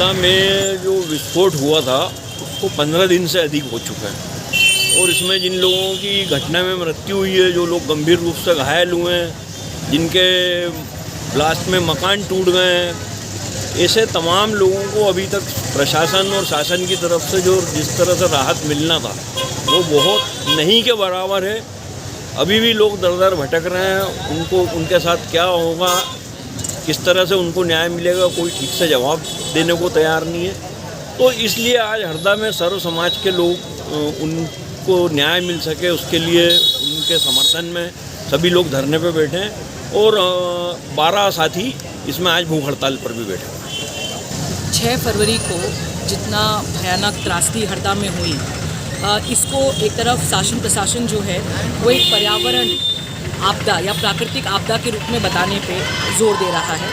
हरदा में जो विस्फोट हुआ था उसको 15 दिन से अधिक हो चुका है और इसमें जिन लोगों की घटना में मृत्यु हुई है, जो लोग गंभीर रूप से घायल हुए हैं, जिनके ब्लास्ट में मकान टूट गए हैं, ऐसे तमाम लोगों को अभी तक प्रशासन और शासन की तरफ से जो जिस तरह से राहत मिलना था वो बहुत नहीं के बराबर है। अभी भी लोग दर दर भटक रहे हैं। उनके साथ क्या होगा, किस तरह से उनको न्याय मिलेगा, कोई ठीक से जवाब देने को तैयार नहीं है। तो इसलिए आज हरदा में सर्व समाज के लोग उनको न्याय मिल सके उसके लिए उनके समर्थन में सभी लोग धरने पे बैठे हैं और 12 साथी इसमें आज भूख हड़ताल पर भी बैठे। 6 फरवरी को जितना भयानक त्रासदी हरदा में हुई, इसको एक तरफ शासन प्रशासन जो है वो एक पर्यावरण आपदा या प्राकृतिक आपदा के रूप में बताने पे जोर दे रहा है।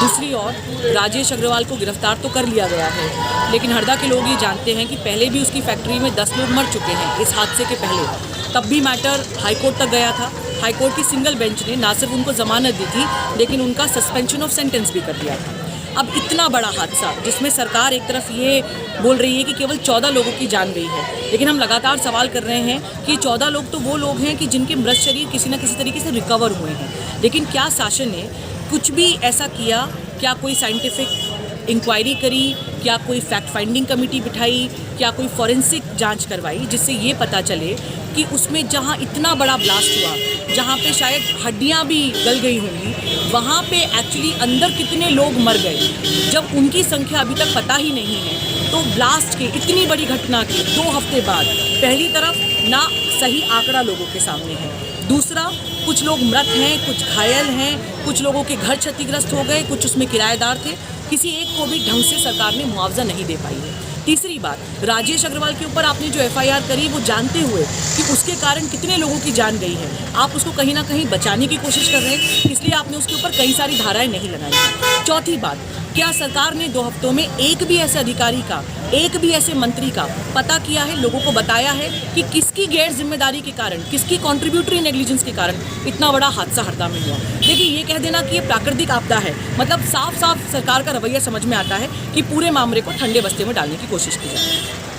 दूसरी ओर राजेश अग्रवाल को गिरफ्तार तो कर लिया गया है, लेकिन हरदा के लोग ये जानते हैं कि पहले भी उसकी फैक्ट्री में 10 लोग मर चुके हैं इस हादसे के पहले। तब भी मैटर हाईकोर्ट तक गया था। हाईकोर्ट की सिंगल बेंच ने ना सिर्फ उनको जमानत दी थी, लेकिन उनका सस्पेंशन ऑफ सेंटेंस भी कर दिया था। अब इतना बड़ा हादसा जिसमें सरकार एक तरफ ये बोल रही है कि केवल 14 लोगों की जान गई है, लेकिन हम लगातार सवाल कर रहे हैं कि 14 लोग तो वो लोग हैं कि जिनके मृत शरीर किसी न किसी तरीके से रिकवर हुए हैं। लेकिन क्या शासन ने कुछ भी ऐसा किया? क्या कोई साइंटिफिक इंक्वायरी करी? क्या कोई फैक्ट फाइंडिंग कमेटी बिठाई? क्या कोई फॉरेंसिक जांच करवाई जिससे ये पता चले कि उसमें जहाँ इतना बड़ा ब्लास्ट हुआ, जहाँ पे शायद हड्डियाँ भी गल गई होंगी, वहाँ पे एक्चुअली अंदर कितने लोग मर गए? जब उनकी संख्या अभी तक पता ही नहीं है, तो ब्लास्ट के इतनी बड़ी घटना के 2 हफ्ते बाद पहली तरफ ना सही आंकड़ा लोगों के सामने है, दूसरा कुछ लोग मृत हैं, कुछ घायल हैं, कुछ लोगों के घर क्षतिग्रस्त हो गए, कुछ उसमें किराएदार थे, किसी एक को भी ढंग से सरकार ने मुआवजा नहीं दे पाई है। तीसरी बात, राजेश अग्रवाल के ऊपर आपने जो FIR करी वो जानते हुए कि उसके कारण कितने लोगों की जान गई है, आप उसको कहीं ना कहीं बचाने की कोशिश कर रहे हैं, इसलिए आपने उसके ऊपर कई सारी धाराएं नहीं लगाई। चौथी बात, क्या सरकार ने 2 हफ्तों में एक भी ऐसे अधिकारी का, एक भी ऐसे मंत्री का पता किया है, लोगों को बताया है कि किसकी गैर जिम्मेदारी के कारण, किसकी कॉन्ट्रीब्यूटरी नेग्लिजेंस के कारण इतना बड़ा हादसा हरदा में हुआ? देखिए, ये कह देना कि ये प्राकृतिक आपदा है, मतलब साफ साफ सरकार का रवैया समझ में आता है कि पूरे मामले को ठंडे बस्ते में डालने की कोशिश की जाए।